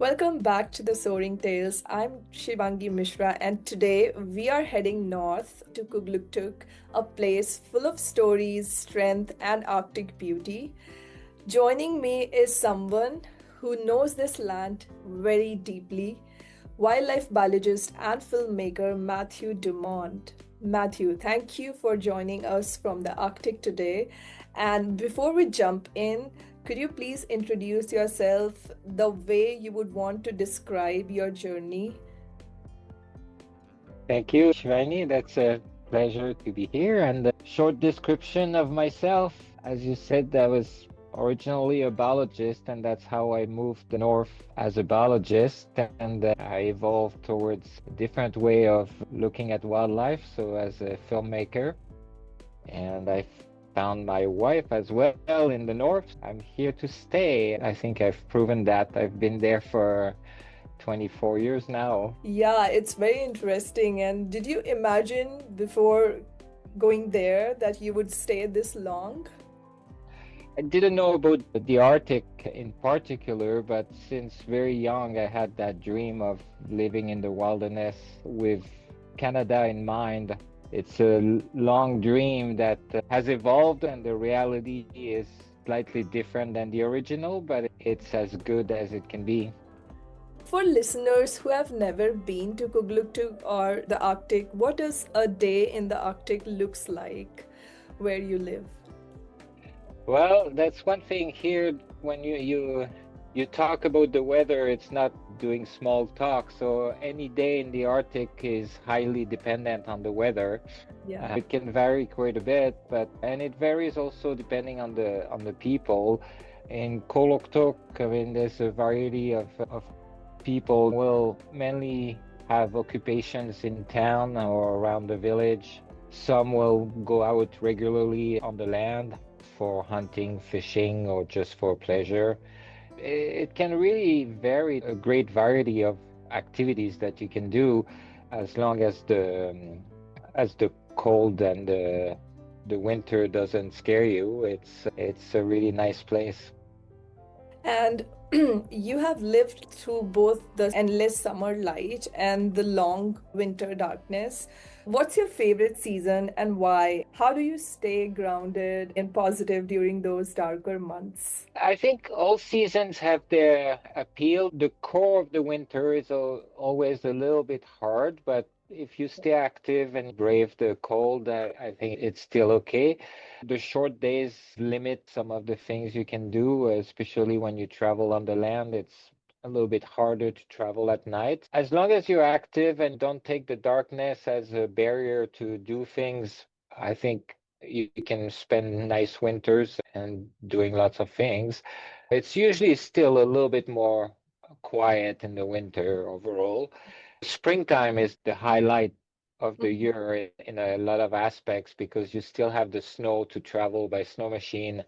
Welcome back to the Soaring Tales. I'm Shivangi Mishra, and today we are heading north to Kugluktuk, a place full of stories, strength, and Arctic beauty. Joining me is someone who knows this land very deeply, wildlife biologist and filmmaker Mathieu Dumond. Matthew, thank you for joining us from the Arctic today. And before we jump in, could you please introduce yourself the way you would want to describe your journey? Thank you, Shivani. That's a pleasure to be here. And a short description of myself. As you said, I was originally a biologist, and that's how I moved north as a biologist. And I evolved towards a different way of looking at wildlife, so as a filmmaker. And I found my wife as well in the north. I'm here to stay. I think I've proven that. I've been there for 24 years now. Yeah, it's very interesting. And did you imagine before going there that you would stay this long? I didn't know about the Arctic in particular, but since very young, I had that dream of living in the wilderness with Canada in mind. It's a long dream that has evolved, and the reality is slightly different than the original, but it's as good as it can be. For listeners who have never been to Kugluktuk or the Arctic, what does a day in the Arctic looks like where you live? Well, that's one thing here when you talk about the weather, it's not doing small talk. So any day in the Arctic is highly dependent on the weather. Yeah. It can vary quite a bit, but and it varies also depending on the people. In Koloktok, I mean, there's a variety of people will mainly have occupations in town or around the village. Some will go out regularly on the land for hunting, fishing, or just for pleasure. It can really vary a great variety of activities that you can do as long as the cold and the winter doesn't scare you. It's a really nice place. And you have lived through both the endless summer light and the long winter darkness. What's your favorite season and why? How do you stay grounded and positive during those darker months? I think all seasons have their appeal. The core of the winter is always a little bit hard, but if you stay active and brave the cold, I think it's still okay. The short days limit some of the things you can do, especially when you travel on the land. It's a little bit harder to travel at night. As long as you're active and don't take the darkness as a barrier to do things, I think you can spend nice winters and doing lots of things. It's usually still a little bit more quiet in the winter overall. Springtime is the highlight of the year in a lot of aspects because you still have the snow to travel by snow machine.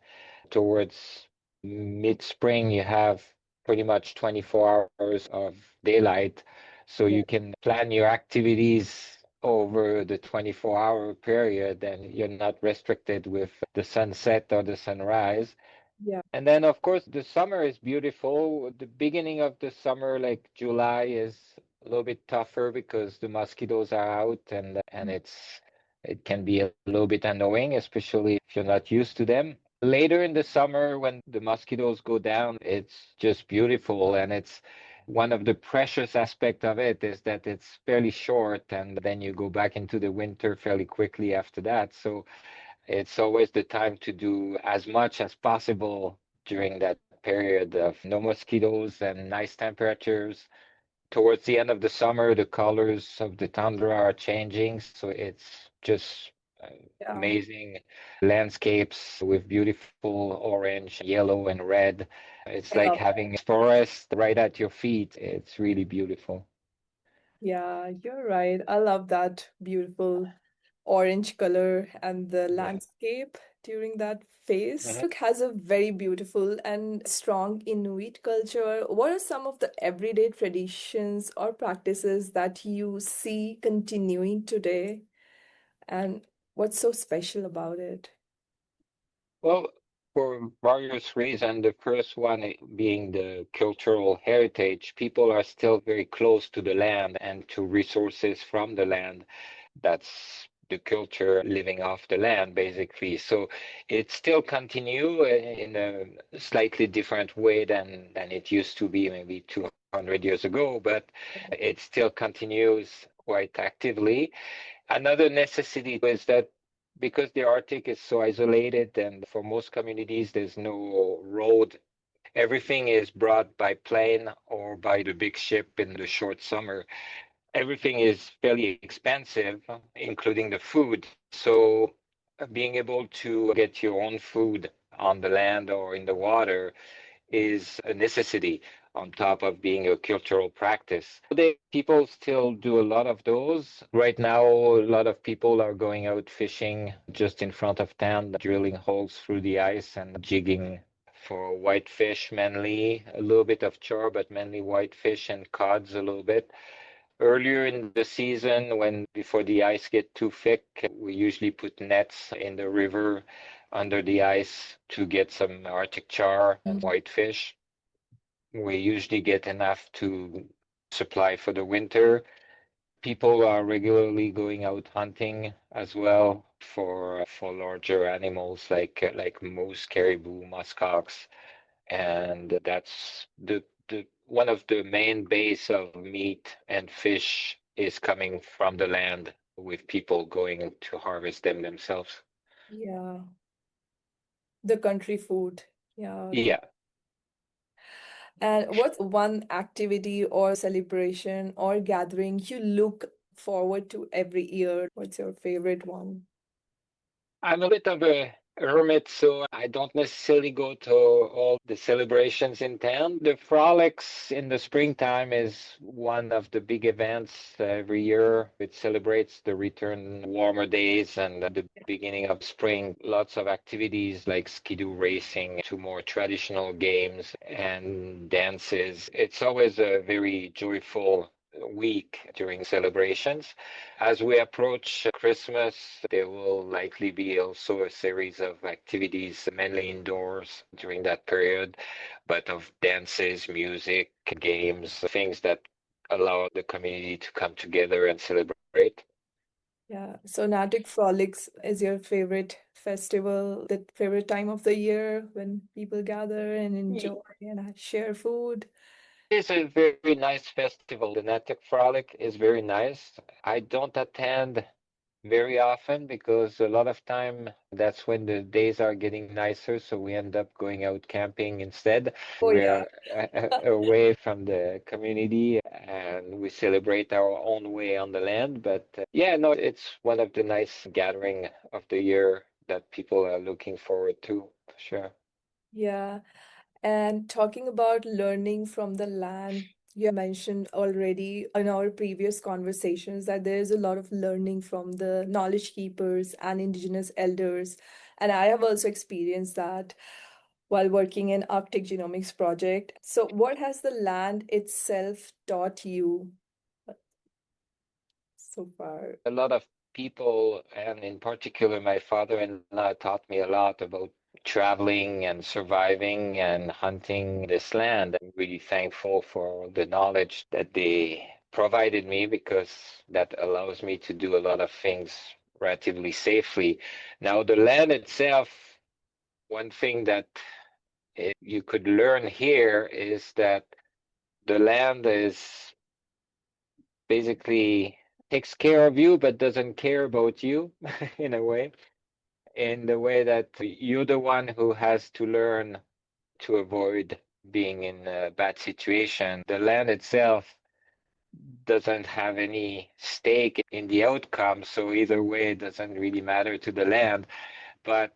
Towards mid-spring, you have pretty much 24 hours of daylight, so Yeah. you can plan your activities over the 24-hour period and you're not restricted with the sunset or the sunrise. Yeah. And then, of course, the summer is beautiful. The beginning of the summer, like July, is a little bit tougher because the mosquitoes are out and it can be a little bit annoying, especially if you're not used to them. Later in the summer, when the mosquitoes go down, it's just beautiful, and it's one of the precious aspect of it is that it's fairly short, and then you go back into the winter fairly quickly after that. So it's always the time to do as much as possible during that period of no mosquitoes and nice temperatures. Towards the end of the summer, the colors of the tundra are changing, so it's just Yeah. amazing landscapes with beautiful orange, yellow, and red. It's I like love that. having forest right at your feet. It's really beautiful. Yeah, you're right. I love that beautiful orange color and the Yeah. landscape during that phase. Mhm. Look, has a very beautiful and strong Inuit culture. What are some of the everyday traditions or practices that you see continuing today? And what's so special about it? Well, For various reasons. The first one being the cultural heritage. People are still very close to the land and to resources from the land. That's the culture living off the land, basically. So it still continue in a slightly different way than it used to be maybe 200 years ago, but it still continues quite actively. Another necessity is that because the Arctic is so isolated and for most communities there's no road, everything is brought by plane or by the big ship in the short summer. Everything is fairly expensive, including the food. So being able to get your own food on the land or in the water is a necessity on top of being a cultural practice. People still do a lot of those. Right now, a lot of people are going out fishing just in front of town, drilling holes through the ice and jigging for whitefish mainly, a little bit of char, but mainly whitefish and cods a little bit. Earlier in the season, when before the ice get too thick, we usually put nets in the river under the ice to get some Arctic char and whitefish. We usually get enough to supply for the winter. People are regularly going out hunting as well for larger animals like moose, caribou, muskox, and that's the one of the main base of meat and fish is coming from the land with people going to harvest them themselves. Yeah, the country food. Yeah. Yeah. And what's one activity or celebration or gathering you look forward to every year? What's your favorite one? I'm a bit of a hermit, so I don't necessarily go to all the celebrations in town. The frolics in the springtime is one of the big events every year. It celebrates the return warmer days and the beginning of spring. Lots of activities like skidoo racing to more traditional games and dances. It's always a very joyful week during celebrations. As we approach Christmas, there will likely be also a series of activities, mainly indoors during that period, but of dances, music, games, things that allow the community to come together and celebrate. Yeah, so Natick Frolics is your favorite festival, the favorite time of the year when people gather and It enjoy and share food. is a very nice festival. The Natick Frolic is very nice. I don't attend very often because a lot of time that's when the days are getting nicer, so we end up going out camping instead. Oh yeah. We're away from the community and we celebrate our own way on the land. But yeah, no, it's one of the nice gathering of the year that people are looking forward to, for sure. Yeah. And talking about learning from the land, you have mentioned already in our previous conversations that there is a lot of learning from the knowledge keepers and indigenous elders. And I have also experienced that while working in Arctic Genomics project. So what has the land itself taught you so far? A lot of people, and in particular my father-in-law, taught me a lot about traveling and surviving and hunting this land. I'm really thankful for the knowledge that they provided me because that allows me to do a lot of things relatively safely. Now, the land itself, one thing that you could learn here is that the land is basically takes care of you but doesn't care about you in a way, in the way that you're the one who has to learn to avoid being in a bad situation. The land itself doesn't have any stake in the outcome, so either way it doesn't really matter to the land. But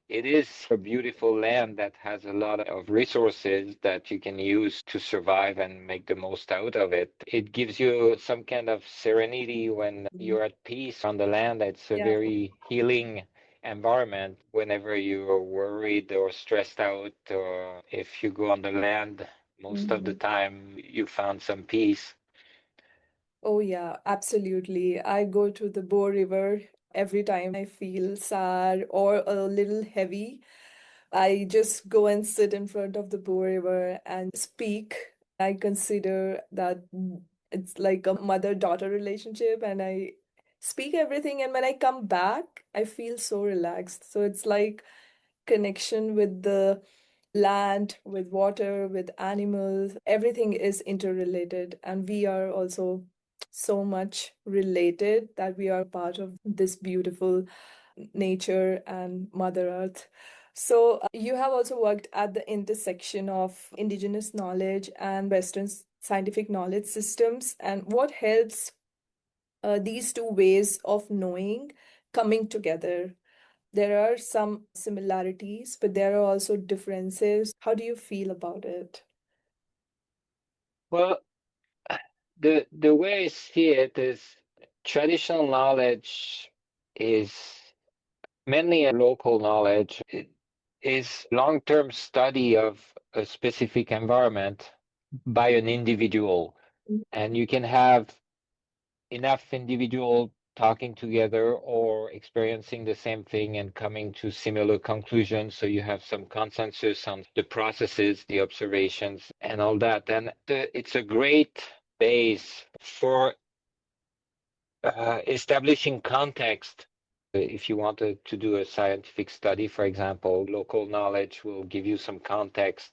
it is a beautiful land that has a lot of resources that you can use to survive and make the most out of it. It gives you some kind of serenity when Mhm. you're at peace on the land. It's a Yeah. very healing environment whenever you're worried or stressed out, or if you go on the land, most of the Mhm. time you found some peace. Oh, yeah, absolutely. I go to the Bow River every time I feel sad or a little heavy. I just go and sit in front of the Bow River and speak. I consider that it's like a mother-daughter relationship, and I speak everything. And when I come back, I feel so relaxed. So it's like connection with the land, with water, with animals. Everything is interrelated, and we are also so much related that we are part of this beautiful nature and Mother Earth. So, you have also worked at the intersection of indigenous knowledge and Western scientific knowledge systems. And what helps these two ways of knowing coming together? There are some similarities, but there are also differences. How do you feel about it? Well, the way I see it is traditional knowledge is mainly a local knowledge. It is long-term study of a specific environment by an individual. And you can have enough individual talking together or experiencing the same thing and coming to similar conclusions. So you have some consensus on the processes, the observations, and all that. And it's a great base for establishing context. If you wanted to do a scientific study, for example, local knowledge will give you some context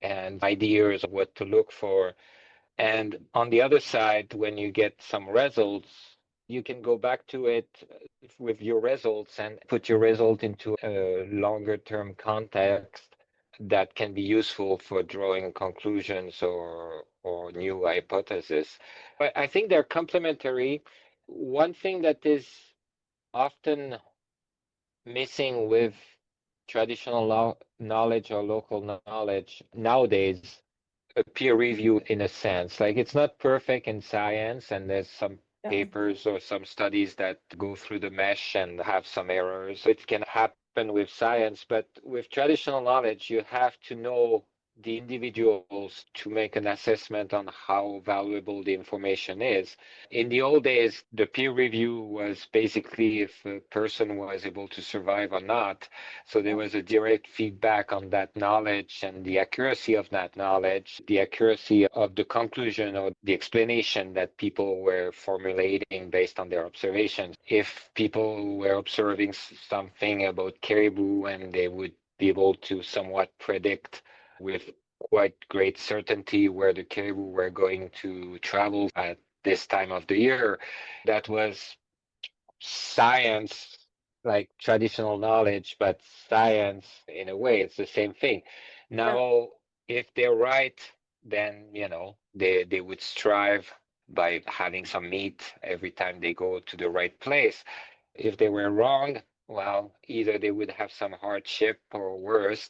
and ideas of what to look for. And on the other side, when you get some results, you can go back to it with your results and put your result into a longer term context that can be useful for drawing conclusions or new hypotheses. But I think they're complementary. One thing that is often missing with traditional knowledge or local knowledge nowadays a peer review in a sense. Like it's not perfect in science, and there's some Yeah. papers or some studies that go through the mesh and have some errors. It can happen with science, but with traditional knowledge, you have to know the individuals to make an assessment on how valuable the information is. In the old days, the peer review was basically if a person was able to survive or not. So there was a direct feedback on that knowledge and the accuracy of that knowledge, the accuracy of the conclusion or the explanation that people were formulating based on their observations. If people were observing something about caribou and they would be able to somewhat predict with quite great certainty where the caribou were going to travel at this time of the year, that was science, like traditional knowledge, but science in a way, it's the same thing. Yeah. Now, if they're right, then they would strive by having some meat every time they go to the right place. If they were wrong, well, either they would have some hardship or worse,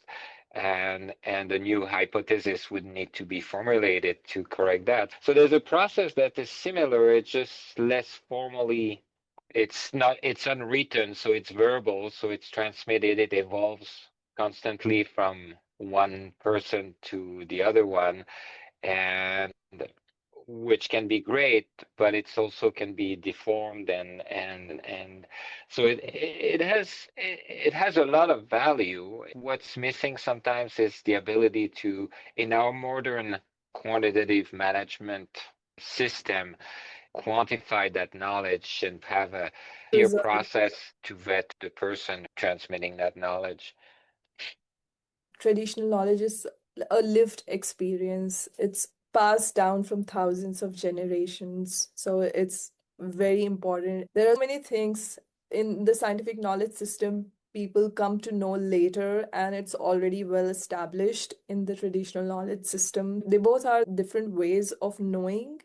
and a new hypothesis would need to be formulated to correct that. So there's a process that is similar, it's just less formally. It's not, it's unwritten, so it's verbal, so it's transmitted, it evolves constantly from one person to the other one, and which can be great, but it's also can be deformed and so it has a lot of value. What's missing sometimes is the ability to, in our modern quantitative management system, quantify that knowledge and have a clear Preserve. process to vet the person transmitting that knowledge. Traditional knowledge is a lived experience. It's passed down from thousands of generations. So it's very important. There are many things in the scientific knowledge system people come to know later, and it's already well established in the traditional knowledge system. They both are different ways of knowing,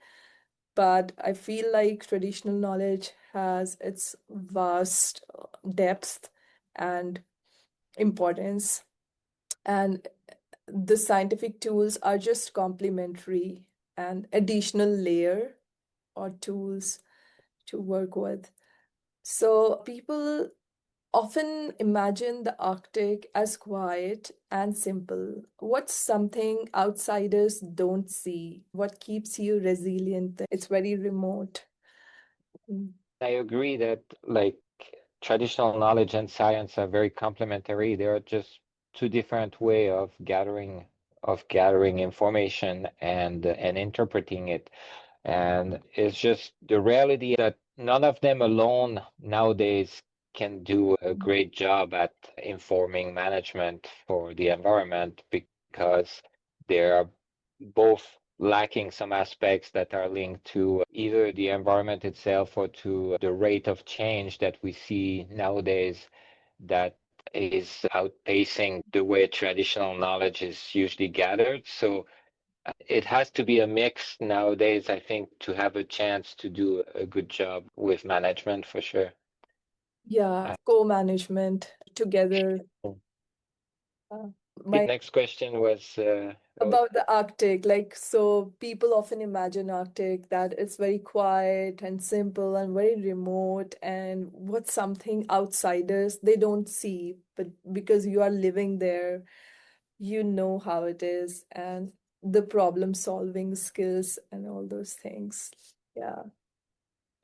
but I feel like traditional knowledge has its vast depth and importance. And the scientific tools are just complementary and additional layer or tools to work with. So people often imagine the Arctic as quiet and simple. What's something outsiders don't see? What keeps you resilient? It's very remote. Mm. I agree that like traditional knowledge and science are very complementary. They're just two different way of gathering information and interpreting it. And it's just the reality that none of them alone nowadays can do a great job at informing management for the environment because they are both lacking some aspects that are linked to either the environment itself or to the rate of change that we see nowadays that is outpacing the way traditional knowledge is usually gathered. So it has to be a mix nowadays, I think, to have a chance to do a good job with management for sure. Yeah, co-management together. Uh, my Next question was About the Arctic, like, so people often imagine Arctic that it's very quiet and simple and very remote, and what's something outsiders they don't see, but because you are living there, you know how it is and the problem solving skills and all those things. Yeah.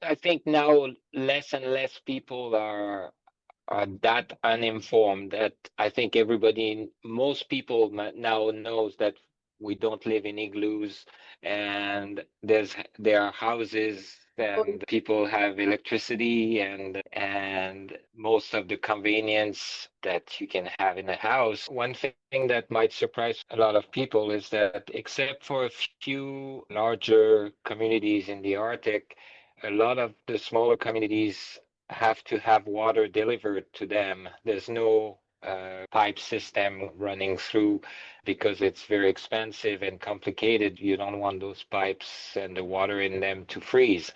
I think now less and less people are that uninformed that I think most people now knows that we don't live in igloos and there are houses Oh, and people have electricity and most of the convenience that you can have in a house. One thing that might surprise a lot of people is that except for a few larger communities in the Arctic, a lot of the smaller communities have to have water delivered to them. There's no pipe system running through because it's very expensive and complicated. You don't want those pipes and the water in them to freeze.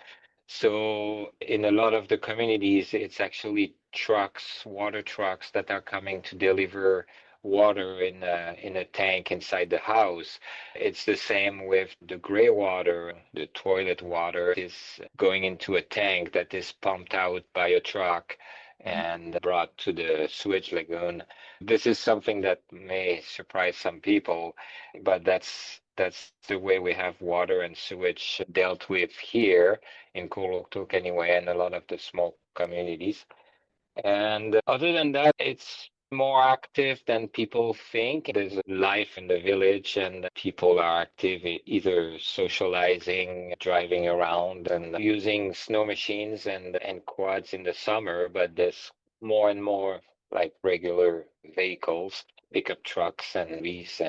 So in a lot of the communities, it's actually trucks, water trucks that are coming to deliver water in a tank inside the house. It's the same with the gray water. The toilet water is going into a tank that is pumped out by a truck and brought to the sewage lagoon. This is something that may surprise some people, but that's the way we have water and sewage dealt with here in Kuluktuk anyway, and a lot of the small communities. And other than that, it's more active than people think. There's life in the village, and people are active either socializing, driving around, and using snow machines and quads in the summer. But there's more and more like regular vehicles, pickup trucks and these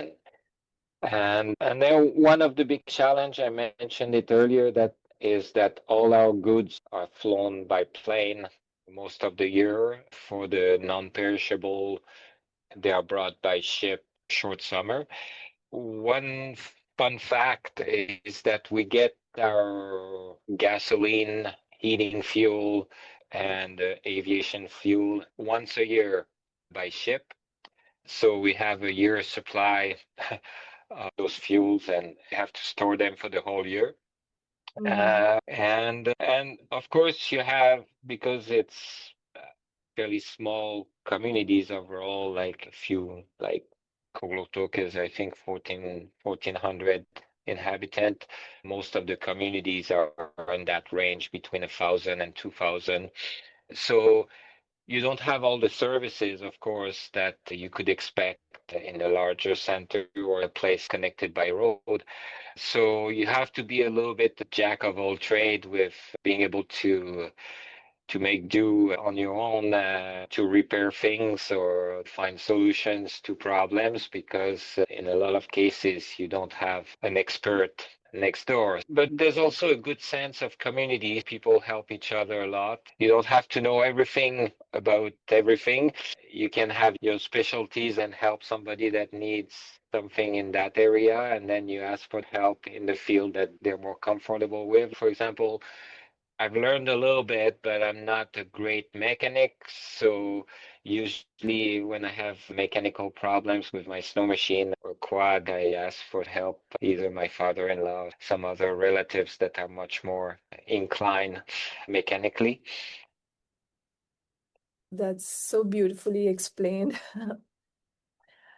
and then one of the big challenge I mentioned it earlier that is that all our goods are flown by plane most of the year. For the non-perishable, they are brought by ship short summer. One fun fact is that we get our gasoline, heating fuel, and aviation fuel once a year by ship. So we have a year's supply of those fuels and have to store them for the whole year. mm, And of course you have, because it's fairly small communities overall, like a few, like Koglotok is I think 1,400 inhabitant. Most of the communities are in that range between 1,000 and 2,000. So you don't have all the services, of course, that you could expect in a larger center or a place connected by road. So you have to be a little bit jack of all trade with being able to make do on your own to repair things or find solutions to problems because in a lot of cases you don't have an expert next door. But there's also a good sense of community. People help each other a lot. You don't have to know everything about everything. You can have your specialties and help somebody that needs something in that area, and then you ask for help in the field that they're more comfortable with. For example, I've learned a little bit, but I'm not a great mechanic. So usually when I have mechanical problems with my snow machine or quad, I ask for help, either my father-in-law, some other relatives that are much more inclined mechanically. that's so beautifully explained.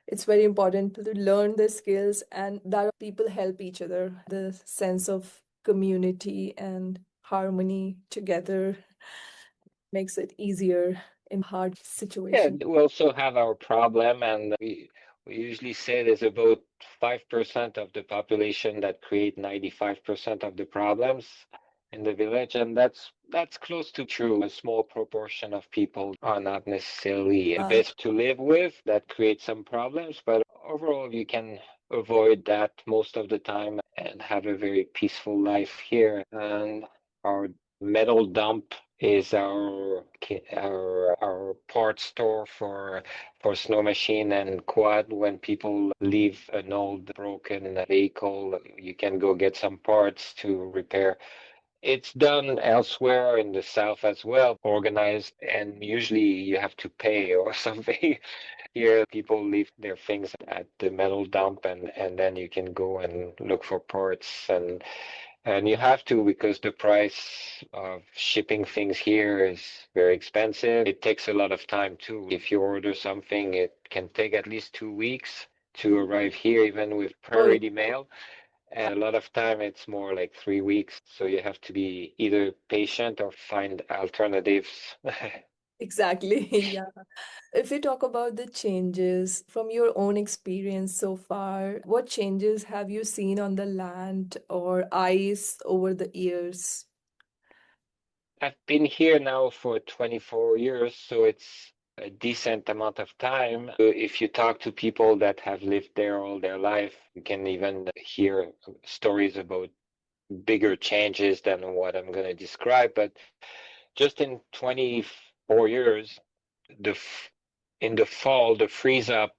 It's very important to learn the skills and that people help each other. The sense of community and harmony together makes it easier. in hard Yeah, situation? we also have our problem, and we usually say there's about 5% of the population that create 95% of the problems in the village, and that's close to true. A small proportion of people are not necessarily the Uh, best to live with, that create some problems, but overall you can avoid that most of the time and have a very peaceful life here. And our metal dump is our parts store for snow machine and quad. When people leave an old broken vehicle, you can go get some parts to repair. It's done elsewhere in the south as well, organized, and usually you have to pay or something. Here, people leave their things at the metal dump, and then you can go and look for parts, and you have to because the price of shipping things here is very expensive. It takes a lot of time too. If you order something, it can take at least 2 weeks to arrive here, even with oh, priority mail. And a lot of time it's more like 3 weeks. So you have to be either patient or find alternatives. exactly. Yeah. If we talk about the changes from your own experience so far, what changes have you seen on the land or ice over the years? I've been here now for 24 years, so it's a decent amount of time. If you talk to people that have lived there all their life, you can even hear stories about bigger changes than what I'm going to describe. But just in 24 years, the in the fall, the freeze up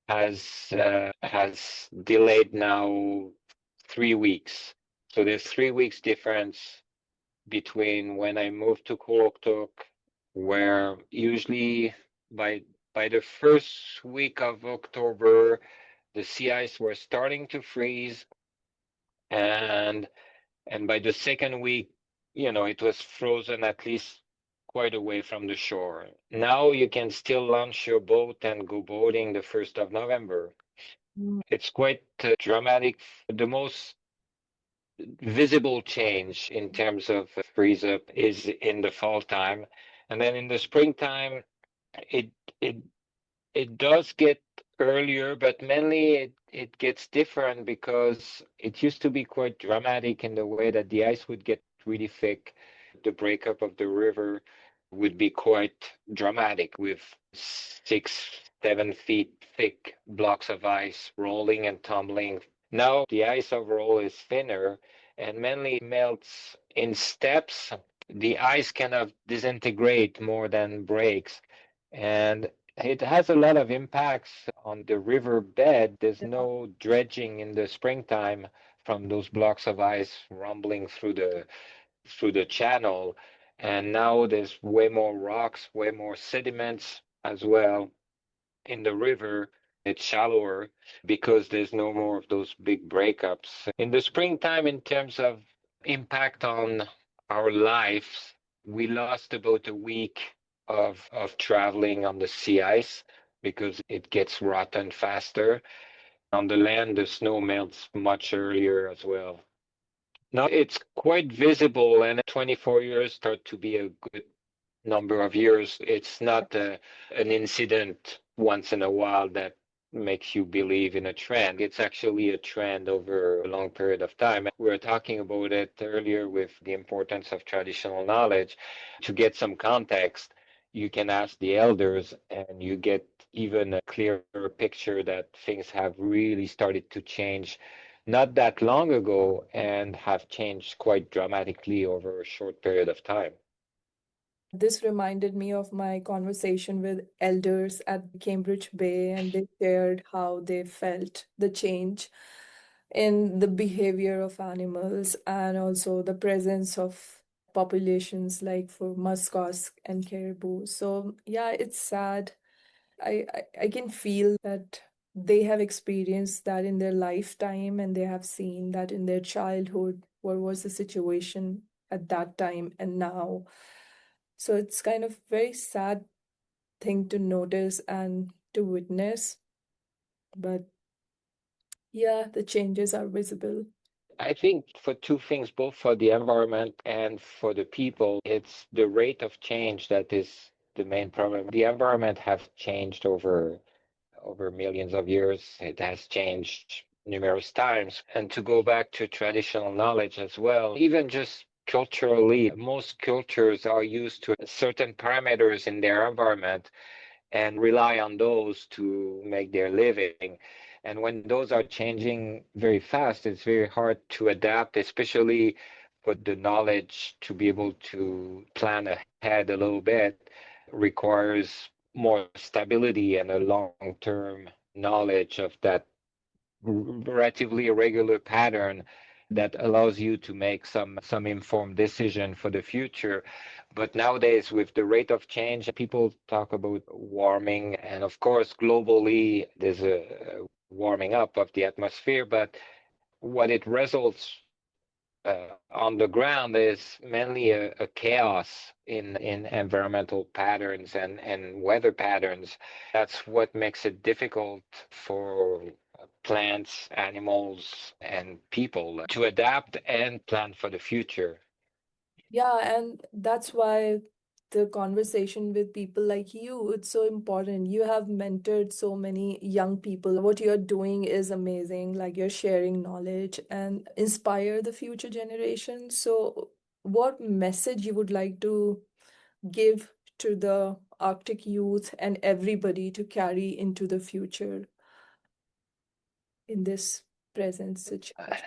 has delayed now 3 weeks. So there's 3 weeks difference between when I moved to Kuroktok, where usually by by the first week of October, the sea ice were starting to freeze, and by the second week, it was frozen at least quite away from the shore. Now you can still launch your boat and go boating the 1st of November. Mm. It's quite dramatic. The most visible change in terms of freeze up is in the fall time. And then in the springtime, it it it does get earlier, but mainly it gets different because it used to be quite dramatic in the way that the ice would get really thick. The breakup of the river would be quite dramatic with 6, 7 feet thick blocks of ice rolling and tumbling. Now the ice overall is thinner and mainly melts in steps. The ice kind of disintegrate more than breaks. And it has a lot of impacts on the river bed. There's no dredging in the springtime from those blocks of ice rumbling through the channel. And now there's way more rocks, way more sediments as well in the river. It's shallower because there's no more of those big breakups. In the springtime, in terms of impact on our lives, we lost about a week of traveling on the sea ice because it gets rotten faster. On the land, the snow melts much earlier as well. Now it's quite visible, and 24 years start to be a good number of years. It's not an incident once in a while that makes you believe in a trend. It's actually a trend over a long period of time. We were talking about it earlier with the importance of traditional knowledge. To get some context, you can ask the elders and you get even a clearer picture that things have really started to change not that long ago and have changed quite dramatically over a short period of time. This reminded me of my conversation with elders at Cambridge Bay, and they shared how they felt the change in the behavior of animals and also the presence of populations like for muskox and caribou. So, yeah, it's sad. I can feel that they have experienced that in their lifetime and they have seen that in their childhood. What was the situation at that time and now? So it's kind of very sad thing to notice and to witness. But yeah, the changes are visible. I think for two things, both for the environment and for the people, it's the rate of change that is the main problem. The environment have changed over millions of years. It has changed numerous times. And to go back to traditional knowledge as well, even just culturally, most cultures are used to certain parameters in their environment and rely on those to make their living. And when those are changing very fast, it's very hard to adapt, especially for the knowledge to be able to plan ahead a little bit requires more stability and a long-term knowledge of that relatively irregular pattern that allows you to make some informed decision for the future. But nowadays, with the rate of change, people talk about warming, and of course, globally, there's a warming up of the atmosphere. But what it results on the ground is mainly a chaos in environmental patterns and weather patterns. That's what makes it difficult for plants, animals, and people to adapt and plan for the future. Yeah, and that's why the conversation with people like you, it's so important. You have mentored so many young people. What you're doing is amazing. Like you're sharing knowledge and inspire the future generation. So, what message you would like to give to the Arctic youth and everybody to carry into the future in this present situation?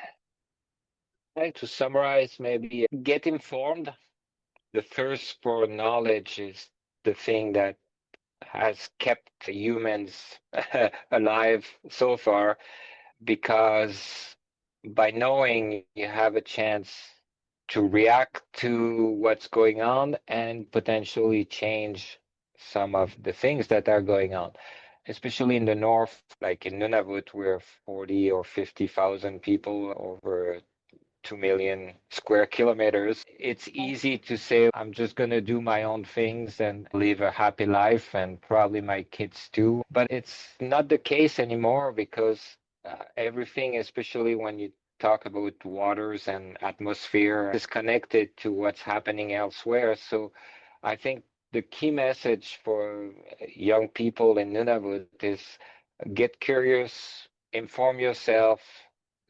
To summarize, maybe get informed. The thirst for knowledge is the thing that has kept humans alive so far, because by knowing you have a chance to react to what's going on and potentially change some of the things that are going on. Especially in the north, like in Nunavut, we're 40 or 50,000 people over 2 million square kilometers. It's easy to say, I'm just going to do my own things and live a happy life, and probably my kids too. But it's not the case anymore because everything, especially when you talk about waters and atmosphere, is connected to what's happening elsewhere. So I think the key message for young people in Nunavut is get curious, inform yourself,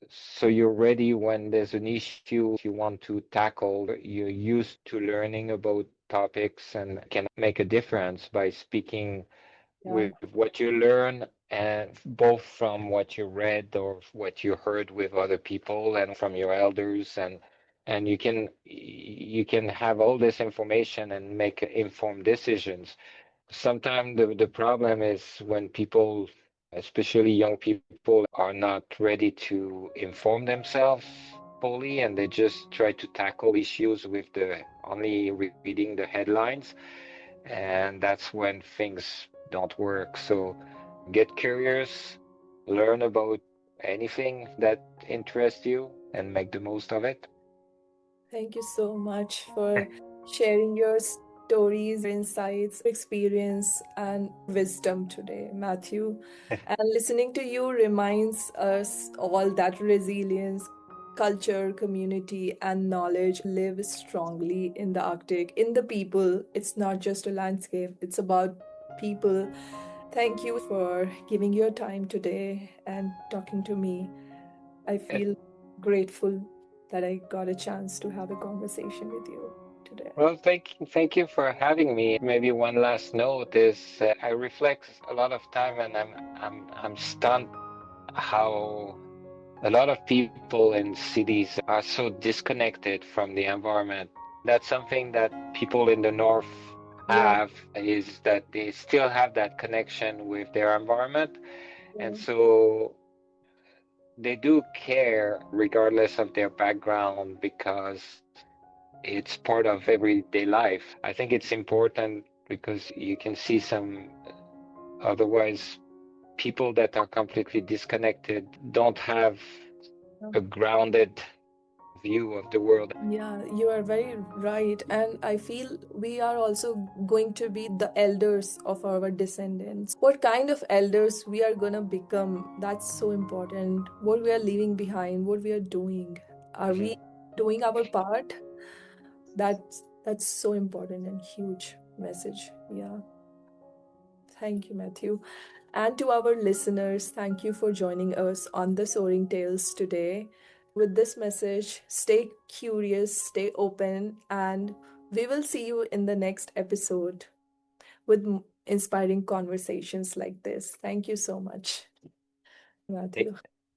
so you're ready when there's an issue you want to tackle. You're used to learning about topics and can make a difference by speaking Yeah. with what you learn, and both from what you read or what you heard with other people and from your elders, and you can have all this information and make informed decisions. Sometimes the problem is when people, especially young people, are not ready to inform themselves fully, and they just try to tackle issues with the only reading the headlines, and that's when things don't work. So get curious, learn about anything that interests you, and make the most of it. Thank you so much for sharing your stories, insights, experience, and wisdom today, Matthew. And listening to you reminds us all that resilience, culture, community, and knowledge live strongly in the Arctic, in the people. It's not just a landscape, it's about people. Thank you for giving your time today and talking to me. I feel grateful that I got a chance to have a conversation with you today. Well, thank you for having me. Maybe one last note is I reflect a lot of time, and I'm stunned how a lot of people in cities are so disconnected from the environment. That's something that people in the north Yeah, have, is that they still have that connection with their environment, and yeah. so they do care regardless of their background because it's part of everyday life. I think it's important because you can see some otherwise people that are completely disconnected don't have a grounded view of the world. Yeah, you are very right. And I feel we are also going to be the elders of our descendants. What kind of elders we are gonna become, that's so important. What we are leaving behind, what we are doing. Are Mhm. we doing our part? That's so important and huge. message. Yeah. Thank you, Matthew. And to our listeners, thank you for joining us on the Soaring Tales today. With this message, stay curious, stay open, and we will see you in the next episode with inspiring conversations like this. Thank you so much, Th- Matthew.